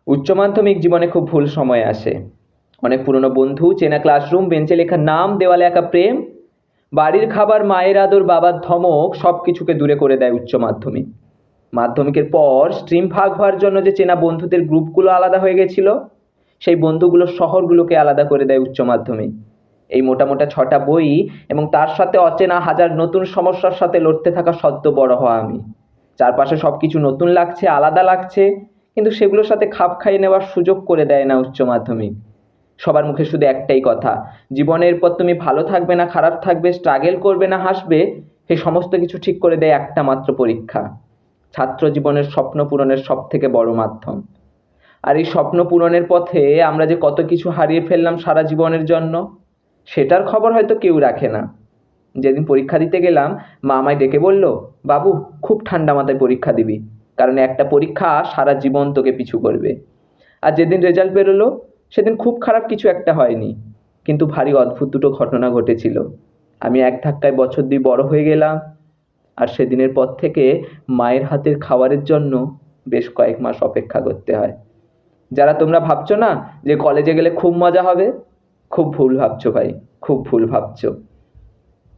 উচ্চ মাধ্যমিক জীবনে খুব ভুল সময় আসে। অনেক পুরনো বন্ধু, চেনা ক্লাসরুম, বেঞ্চে লেখা নাম, দেওয়ালে আঁকা প্রেম, বাড়ির খাবার, মায়ের আদর, বাবার ধমক সব কিছুকে দূরে করে দেয় উচ্চ মাধ্যমিক। মাধ্যমিকের পর স্ট্রিম ভাগ হওয়ার জন্য যে চেনা বন্ধুদের গ্রুপগুলো আলাদা হয়ে গেছিল, সেই বন্ধুগুলোর শহরগুলোকে আলাদা করে দেয় উচ্চ মাধ্যমিক। এই মোটা মোটা 6টা বই এবং তার সাথে অচেনা হাজার নতুন সমস্যার সাথে লড়তে থাকা সদ্য বড় হওয়া আমি। চারপাশে সবকিছু নতুন লাগছে, আলাদা লাগছে, কিন্তু সেগুলোর সাথে খাপ খাইয়ে নেওয়ার সুযোগ করে দেয় না উচ্চ মাধ্যমিক। সবার মুখে শুধু একটাই কথা, জীবনের পর তুমি ভালো থাকবে না খারাপ থাকবে, স্ট্রাগল করবে না হাসবে, সেই সমস্ত কিছু ঠিক করে দেয় একটা মাত্র পরীক্ষা। ছাত্র জীবনের স্বপ্ন পূরণের সব থেকে বড় মাধ্যম। আর এই স্বপ্ন পূরণের পথে আমরা যে কত কিছু হারিয়ে ফেললাম সারা জীবনের জন্য, সেটার খবর হয়তো কেউ রাখে না। যেদিন পরীক্ষা দিতে গেলাম, মা আমায় ডেকে বলল, বাবু, খুব ঠান্ডা মাথায় পরীক্ষা দিবি, কারণ একটা পরীক্ষা সারা জীবন তোকে পিছু করবে। আর যেদিন রেজাল্ট বেরোলো, সেদিন খুব খারাপ কিছু একটা হয়নি, কিন্তু ভারী অদ্ভুত দুটো ঘটনা ঘটেছিল। আমি এক ধাক্কায় বছর 2 বড় হয়ে গেলাম, আর সেদিনের পর থেকে মায়ের হাতের খাবারের জন্য বেশ কয়েক মাস অপেক্ষা করতে হয়। যারা তোমরা ভাবছো না যে কলেজে গেলে খুব মজা হবে, খুব ভুল ভাবছো ভাই, খুব ভুল ভাবছো।